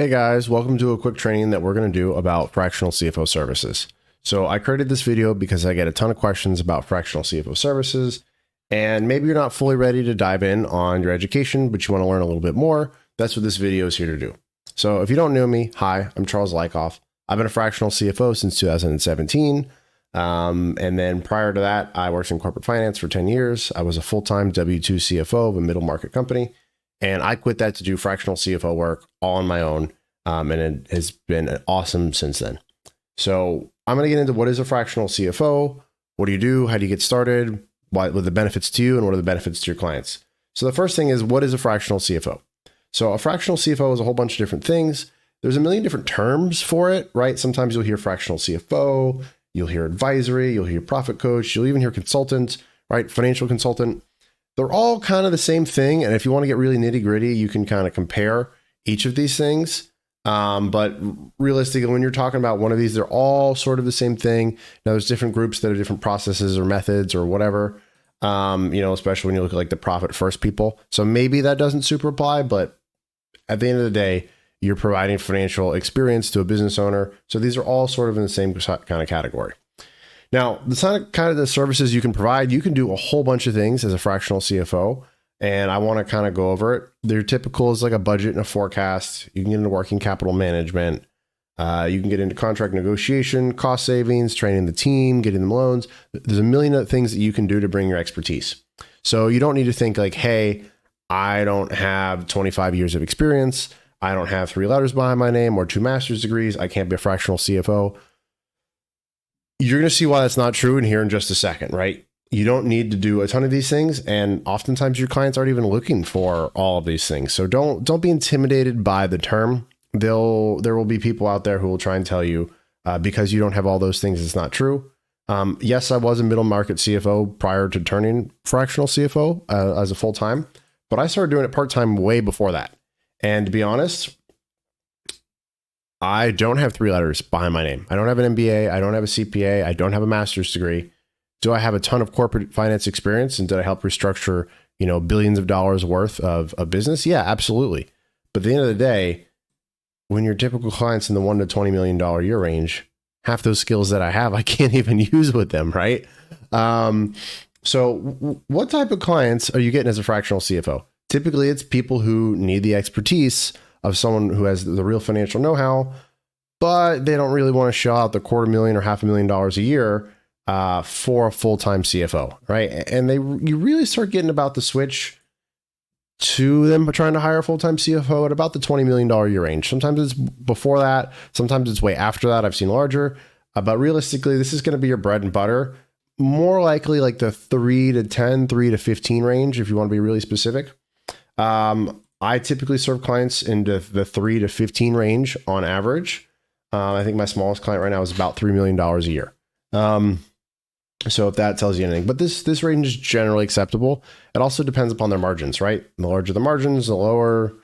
Hey guys, welcome to a quick training that we're going to do about fractional CFO services. So I created this video because I get a ton of questions about fractional CFO services, and maybe you're not fully ready to dive in on your education, but you want to learn a little bit more. That's what this video is here to do. So if you don't know me, hi, I'm Charles Lykoff. I've been a fractional CFO since 2017. And then prior to that, I worked in corporate finance for 10 years. I was a full-time W-2 CFO of a middle market company. And I quit that to do fractional CFO work all on my own. And it has been awesome since then. So I'm going to get into what is a fractional CFO, what do you do, how do you get started, what are the benefits to you, and what are the benefits to your clients. So the first thing is, what is a fractional CFO? So a fractional CFO is a whole bunch of different things. There's a million different terms for it, right? Sometimes you'll hear fractional CFO, you'll hear advisory, you'll hear profit coach, you'll even hear consultant, right? Financial consultant. They're all kind of the same thing. And if you want to get really nitty gritty, you can kind of compare each of these things. But realistically, when you're talking about one of these, they're all sort of the same thing. Now there's different groups that have different processes or methods or whatever, especially when you look at like the profit first people. So maybe that doesn't super apply, but at the end of the day, you're providing financial experience to a business owner. So these are all sort of in the same kind of category. Now, the kind of the services you can provide, you can do a whole bunch of things as a fractional CFO, and I want to kind of go over it. Their typical is like a budget and a forecast. You can get into working capital management. You can get into contract negotiation, cost savings, training the team, getting them loans. There's a million other things that you can do to bring your expertise. So you don't need to think like, hey, I don't have 25 years of experience. I don't have 3 letters behind my name or 2 master's degrees. I can't be a fractional CFO. You're going to see why that's not true in here in just a second, right? You don't need to do a ton of these things. And oftentimes your clients aren't even looking for all of these things. So don't be intimidated by the term. There will be people out there who will try and tell you because you don't have all those things, it's not true. Yes, I was a middle market CFO prior to turning fractional CFO as a full-time, but I started doing it part-time way before that. And to be honest, I don't have 3 letters behind my name. I don't have an MBA. I don't have a CPA. I don't have a master's degree. Do I have a ton of corporate finance experience? And did I help restructure, billions of dollars worth of business? Yeah, absolutely. But at the end of the day, when your typical client's in the $1 to $20 million a year range, half those skills that I have, I can't even use with them, right? So what type of clients are you getting as a fractional CFO? Typically, it's people who need the expertise of someone who has the real financial know-how, but they don't really want to shell out the $250,000 or $500,000 a year for a full-time CFO, right? And you really start getting about the switch to them trying to hire a full-time CFO at about the $20 million a year range. Sometimes it's before that. Sometimes it's way after that. I've seen larger. But realistically, this is going to be your bread and butter. More likely like the 3 to 10, 3 to 15 range, if you want to be really specific. I typically serve clients into the 3 to 15 range on average. I think my smallest client right now is about $3 million a year. So if that tells you anything, but this range is generally acceptable. It also depends upon their margins, right? The larger the margins, the lower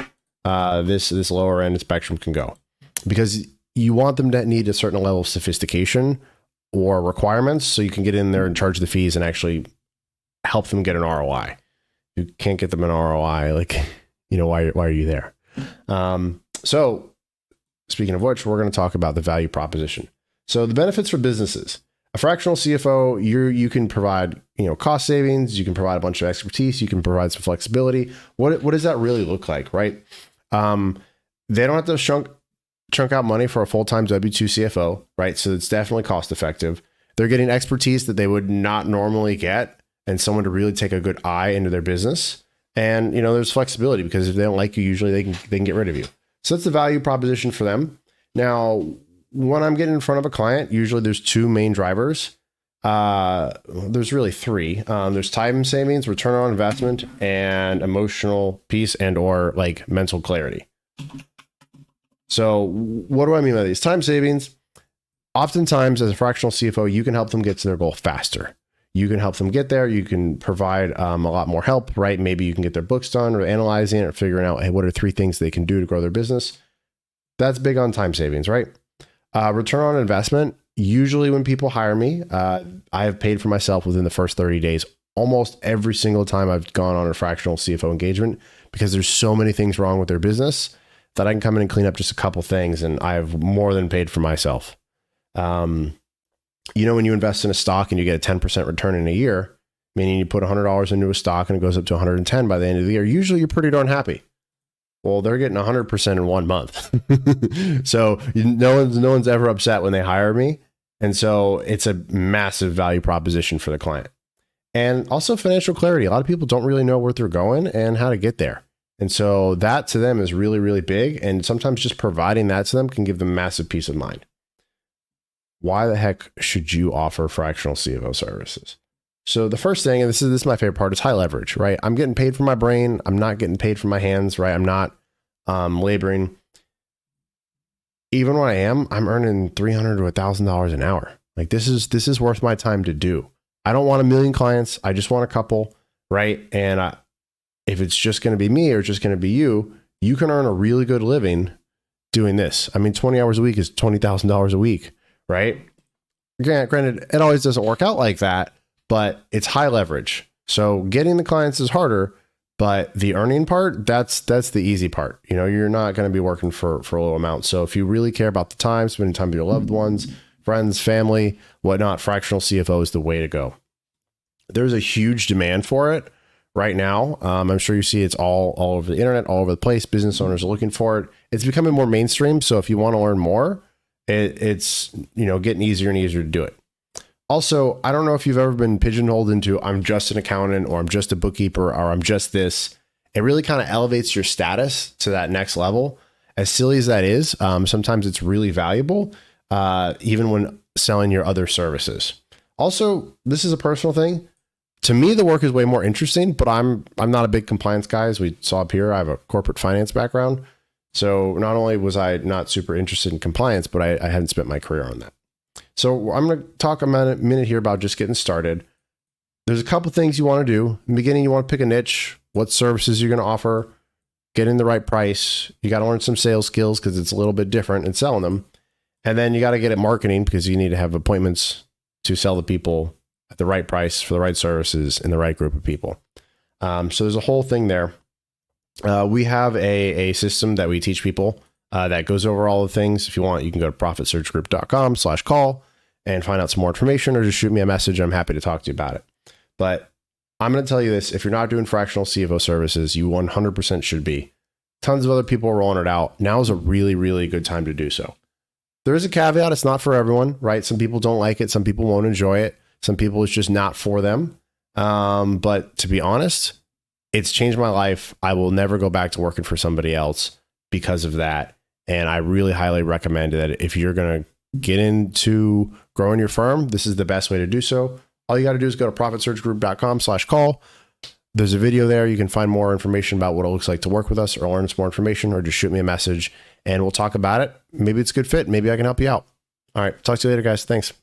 this lower end spectrum can go, because you want them to need a certain level of sophistication or requirements so you can get in there and charge the fees and actually help them get an ROI. You can't get them an ROI, like, why are you there? So speaking of which, we're going to talk about the value proposition. So the benefits for businesses. A fractional CFO, you can provide, cost savings, you can provide a bunch of expertise, you can provide some flexibility. What does that really look like, right? They don't have to chunk out money for a full-time W-2 CFO, right? So it's definitely cost effective. They're getting expertise that they would not normally get, and someone to really take a good eye into their business. And, there's flexibility, because if they don't like you, usually they can get rid of you. So that's the value proposition for them. Now, when I'm getting in front of a client, usually there's 2 main drivers. There's really 3. There's time savings, return on investment, and emotional peace and or like mental clarity. So what do I mean by these? Time savings. Oftentimes as a fractional CFO, you can help them get to their goal faster. You can help them get there. You can provide a lot more help, right? Maybe you can get their books done or analyzing it or figuring out, hey, what are 3 things they can do to grow their business? That's big on time savings, right? Return on investment. Usually when people hire me, I have paid for myself within the first 30 days, almost every single time I've gone on a fractional CFO engagement, because there's so many things wrong with their business that I can come in and clean up just a couple things, and I have more than paid for myself. You know, when you invest in a stock and you get a 10% return in a year, meaning you put $100 into a stock and it goes up to 110 by the end of the year, usually you're pretty darn happy. Well, they're getting 100% in 1 month. So no one's ever upset when they hire me. And so it's a massive value proposition for the client. And also financial clarity. A lot of people don't really know where they're going and how to get there. And so that to them is really, really big. And sometimes just providing that to them can give them massive peace of mind. Why the heck should you offer fractional CFO services? So the first thing, and this is my favorite part, is high leverage, right? I'm getting paid for my brain. I'm not getting paid for my hands, right? I'm not laboring. Even when I am, I'm earning $300 to $1,000 an hour. Like this is worth my time to do. I don't want a million clients. I just want a couple, right? And if it's just going to be me or just going to be you, you can earn a really good living doing this. I mean, 20 hours a week is $20,000 a week, right? Granted, it always doesn't work out like that, but it's high leverage. So getting the clients is harder, but the earning part, that's the easy part. You know, you're not going to be working for a low amount. So if you really care about the time, spending time with your loved ones, friends, family, whatnot, fractional CFO is the way to go. There's a huge demand for it right now. I'm sure you see it's all over the internet, all over the place. Business owners are looking for it. It's becoming more mainstream. So if you want to learn more, it's getting easier and easier to do it. Also, I don't know if you've ever been pigeonholed into I'm just an accountant or I'm just a bookkeeper or I'm just this. It really kind of elevates your status to that next level. As silly as that is, sometimes it's really valuable, even when selling your other services. Also, this is a personal thing. To me, the work is way more interesting, but I'm not a big compliance guy. As we saw up here, I have a corporate finance background. So not only was I not super interested in compliance, but I hadn't spent my career on that. So I'm going to talk a minute here about just getting started. There's a couple things you want to do. In the beginning, you want to pick a niche, what services you're going to offer, get in the right price. You got to learn some sales skills because it's a little bit different in selling them. And then you got to get at marketing because you need to have appointments to sell the people at the right price for the right services in the right group of people. So there's a whole thing there. We have a system that we teach people that goes over all the things. If you want, you can go to profitsurgegroup.com/call and find out some more information, or just shoot me a message. I'm happy to talk to you about it. But I'm going to tell you this. If you're not doing fractional CFO services, you 100% should be. Tons of other people are rolling it out. Now is a really, really good time to do so. There is a caveat. It's not for everyone, right? Some people don't like it. Some people won't enjoy it. Some people it's just not for them. But to be honest, it's changed my life. I will never go back to working for somebody else because of that. And I really highly recommend that if you're going to get into growing your firm, this is the best way to do so. All you got to do is go to profitsurgegroup.com/call. There's a video there. You can find more information about what it looks like to work with us or learn some more information, or just shoot me a message and we'll talk about it. Maybe it's a good fit. Maybe I can help you out. All right. Talk to you later, guys. Thanks.